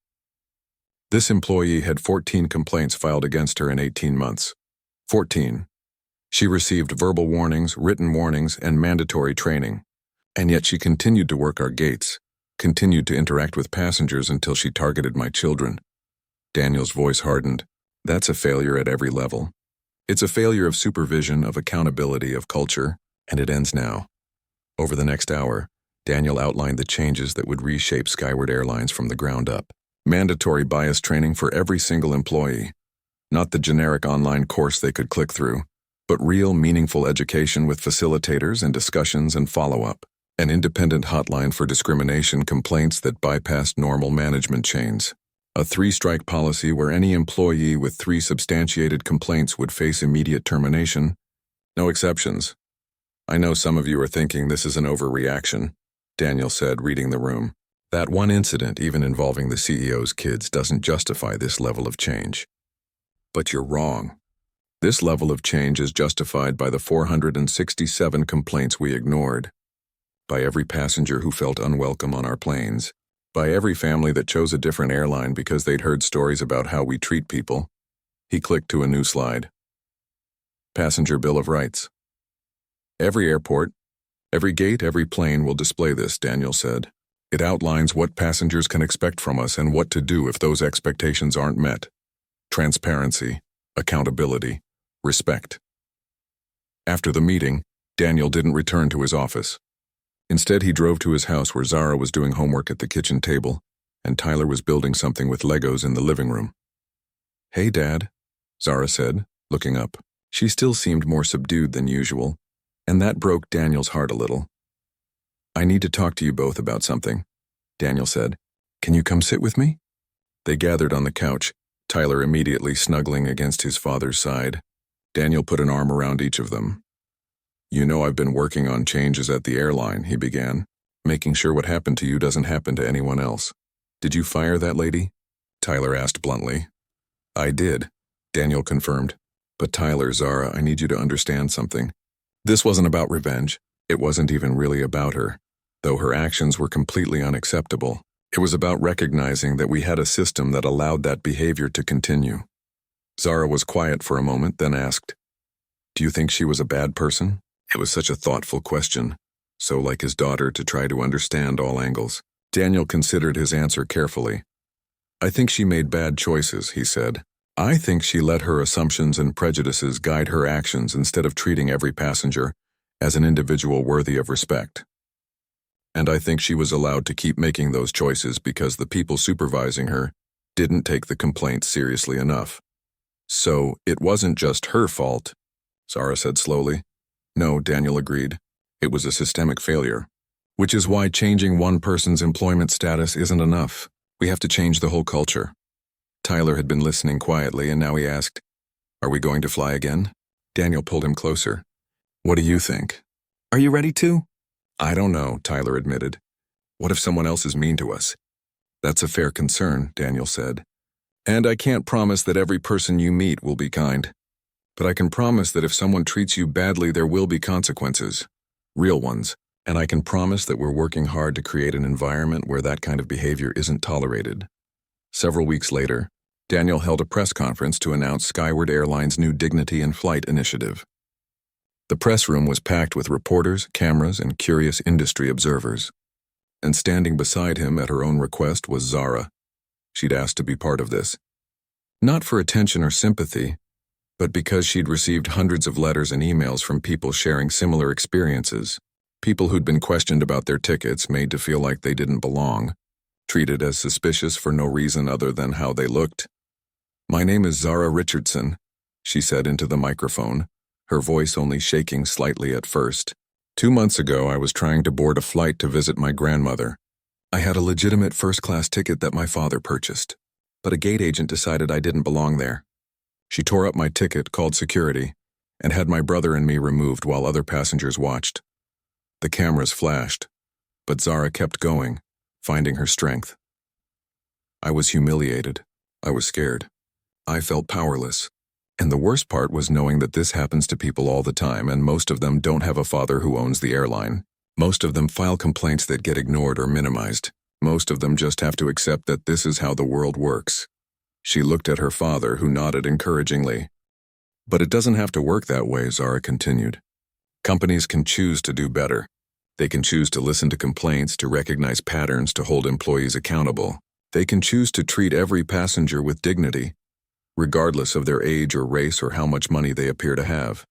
A: This employee had 14 complaints filed against her in 18 months. 14. She received verbal warnings, written warnings, and mandatory training. And yet she continued to work our gates, continued to interact with passengers until she targeted my children. Daniel's voice hardened. That's a failure at every level. It's a failure of supervision, of accountability, of culture, and it ends now. Over the next hour, Daniel outlined the changes that would reshape Skyward Airlines from the ground up. Mandatory bias training for every single employee. Not the generic online course they could click through, but real, meaningful education with facilitators and discussions and follow-up. An independent hotline for discrimination complaints that bypassed normal management chains. A 3-strike policy where any employee with 3 substantiated complaints would face immediate termination. No exceptions. I know some of you are thinking this is an overreaction, Daniel said, reading the room. That one incident, even involving the CEO's kids, doesn't justify this level of change. But you're wrong. This level of change is justified by the 467 complaints we ignored, by every passenger who felt unwelcome on our planes, by every family that chose a different airline because they'd heard stories about how we treat people. He clicked to a new slide. Passenger Bill of Rights. Every airport, every gate, every plane will display this, Daniel said. It outlines what passengers can expect from us and what to do if those expectations aren't met. Transparency, accountability, respect. After the meeting, Daniel didn't return to his office. Instead, he drove to his house where Zara was doing homework at the kitchen table, and Tyler was building something with Legos in the living room. Hey, Dad, Zara said, looking up. She still seemed more subdued than usual, and that broke Daniel's heart a little. I need to talk to you both about something, Daniel said. Can you come sit with me? They gathered on the couch, Tyler immediately snuggling against his father's side. Daniel put an arm around each of them. "You know I've been working on changes at the airline," he began, "making sure what happened to you doesn't happen to anyone else." "Did you fire that lady?" Tyler asked bluntly. "I did," Daniel confirmed. "But Tyler, Zara, I need you to understand something. This wasn't about revenge. It wasn't even really about her, though her actions were completely unacceptable. It was about recognizing that we had a system that allowed that behavior to continue." Zara was quiet for a moment, then asked, "Do you think she was a bad person?" It was such a thoughtful question, so like his daughter, to try to understand all angles. Daniel considered his answer carefully. "I think she made bad choices," he said. "I think she let her assumptions and prejudices guide her actions instead of treating every passenger as an individual worthy of respect. And I think she was allowed to keep making those choices because the people supervising her didn't take the complaints seriously enough. So it wasn't just her fault," Zara said slowly. "No," Daniel agreed. "It was a systemic failure. Which is why changing one person's employment status isn't enough. We have to change the whole culture." Tyler had been listening quietly, and now he asked, "Are we going to fly again?" Daniel pulled him closer. "What do you think?" "Are you ready to?" "I don't know," Tyler admitted. "What if someone else is mean to us?" "That's a fair concern," Daniel said. "And I can't promise that every person you meet will be kind. But I can promise that if someone treats you badly, there will be consequences. Real ones. And I can promise that we're working hard to create an environment where that kind of behavior isn't tolerated." Several weeks later, Daniel held a press conference to announce Skyward Airline's new Dignity in Flight initiative. The press room was packed with reporters, cameras, and curious industry observers. And standing beside him at her own request was Zara. She'd asked to be part of this. Not for attention or sympathy, but because she'd received hundreds of letters and emails from people sharing similar experiences. People who'd been questioned about their tickets, made to feel like they didn't belong, treated as suspicious for no reason other than how they looked. "My name is Zara Richardson," she said into the microphone, her voice only shaking slightly at first. "2 months ago, I was trying to board a flight to visit my grandmother. I had a legitimate first-class ticket that my father purchased, but a gate agent decided I didn't belong there. She tore up my ticket, called security, and had my brother and me removed while other passengers watched. The cameras flashed, but Zara kept going, finding her strength. I was humiliated. I was scared. I felt powerless. And the worst part was knowing that this happens to people all the time, and most of them don't have a father who owns the airline. Most of them file complaints that get ignored or minimized. Most of them just have to accept that this is how the world works." She looked at her father, who nodded encouragingly. "But it doesn't have to work that way," Zara continued. "Companies can choose to do better. They can choose to listen to complaints, to recognize patterns, to hold employees accountable. They can choose to treat every passenger with dignity, regardless of their age or race or how much money they appear to have."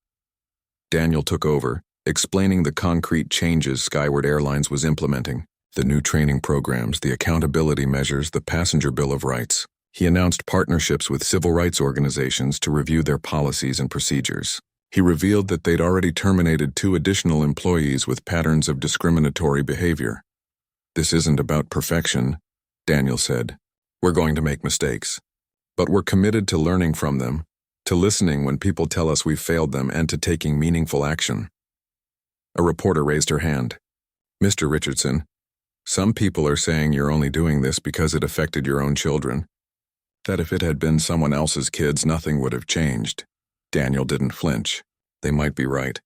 A: Daniel took over, explaining the concrete changes Skyward Airlines was implementing, the new training programs, the accountability measures, the passenger bill of rights. He announced partnerships with civil rights organizations to review their policies and procedures. He revealed that they'd already terminated 2 additional employees with patterns of discriminatory behavior. "This isn't about perfection," Daniel said. "We're going to make mistakes. But we're committed to learning from them, to listening when people tell us we've failed them, and to taking meaningful action." A reporter raised her hand. "Mr. Richardson, some people are saying you're only doing this because it affected your own children. That if it had been someone else's kids, nothing would have changed." Daniel didn't flinch. They might be right.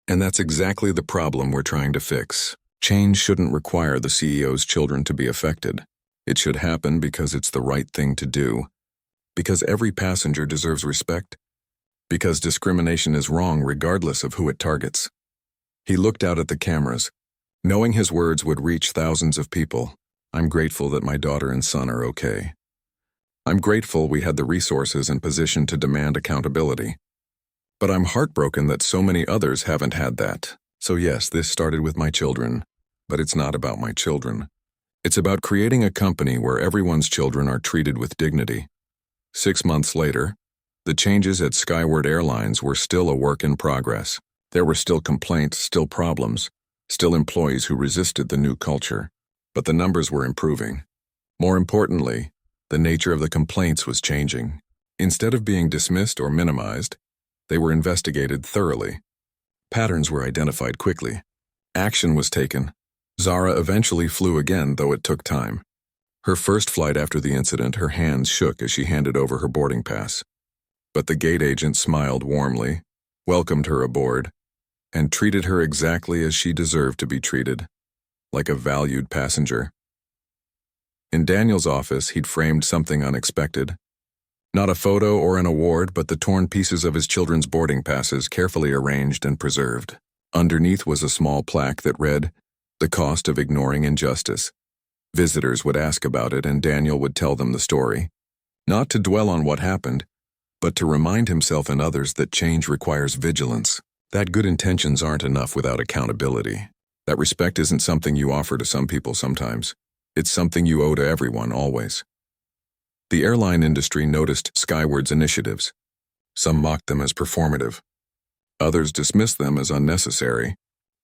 A: And that's exactly the problem we're trying to fix. Change shouldn't require the CEO's children to be affected. It should happen because it's the right thing to do. Because every passenger deserves respect. Because discrimination is wrong regardless of who it targets. He looked out at the cameras, knowing his words would reach thousands of people. "I'm grateful that my daughter and son are okay. I'm grateful we had the resources and position to demand accountability. But I'm heartbroken that so many others haven't had that. So yes, this started with my children, but it's not about my children. It's about creating a company where everyone's children are treated with dignity." 6 months later, the changes at Skyward Airlines were still a work in progress. There were still complaints, still problems, still employees who resisted the new culture. But the numbers were improving. More importantly, the nature of the complaints was changing. Instead of being dismissed or minimized, They were investigated thoroughly. Patterns were identified quickly. Action was taken. Zara eventually flew again, though it took time. Her first flight after the incident, her hands shook as she handed over her boarding pass. But the gate agent smiled warmly, welcomed her aboard, and treated her exactly as she deserved to be treated, like a valued passenger. In Daniel's office, he'd framed something unexpected. Not a photo or an award, but the torn pieces of his children's boarding passes carefully arranged and preserved. Underneath was a small plaque that read, "The cost of ignoring injustice." Visitors would ask about it, and Daniel would tell them the story. Not to dwell on what happened, but to remind himself and others that change requires vigilance. That good intentions aren't enough without accountability. That respect isn't something you offer to some people sometimes. It's something you owe to everyone, always. The airline industry noticed Skyward's initiatives. Some mocked them as performative. Others dismissed them as unnecessary.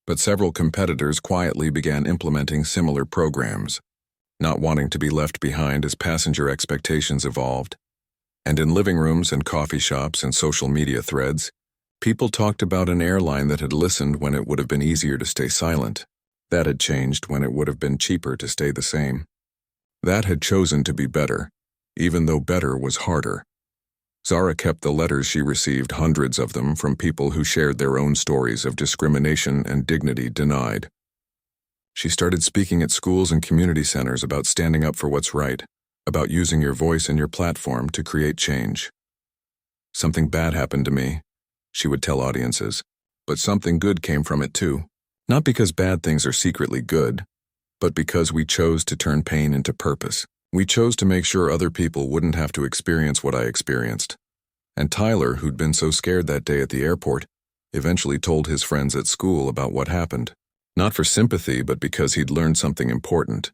A: But several competitors quietly began implementing similar programs, not wanting to be left behind as passenger expectations evolved. And in living rooms and coffee shops and social media threads, people talked about an airline that had listened when it would have been easier to stay silent. That had changed when it would have been cheaper to stay the same. That had chosen to be better, even though better was harder. Zara kept the letters she received, hundreds of them, from people who shared their own stories of discrimination and dignity denied. She started speaking at schools and community centers about standing up for what's right, about using your voice and your platform to create change. "Something bad happened to me," she would tell audiences, "but something good came from it too. Not because bad things are secretly good, but because we chose to turn pain into purpose. We chose to make sure other people wouldn't have to experience what I experienced." And Tyler, who'd been so scared that day at the airport, eventually told his friends at school about what happened. Not for sympathy, but because he'd learned something important.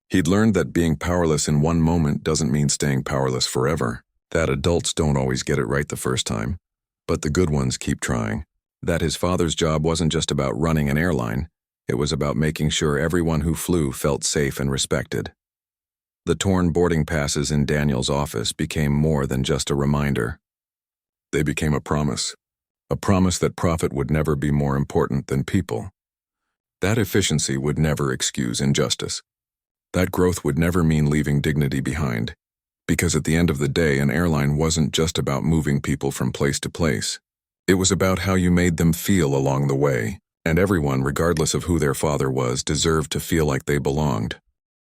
A: He'd learned that being powerless in one moment doesn't mean staying powerless forever. That adults don't always get it right the first time, but the good ones keep trying. That his father's job wasn't just about running an airline, it was about making sure everyone who flew felt safe and respected. The torn boarding passes in Daniel's office became more than just a reminder. They became a promise that profit would never be more important than people. That efficiency would never excuse injustice. That growth would never mean leaving dignity behind, because at the end of the day, an airline wasn't just about moving people from place to place. It was about how you made them feel along the way, and everyone, regardless of who their father was, deserved to feel like they belonged.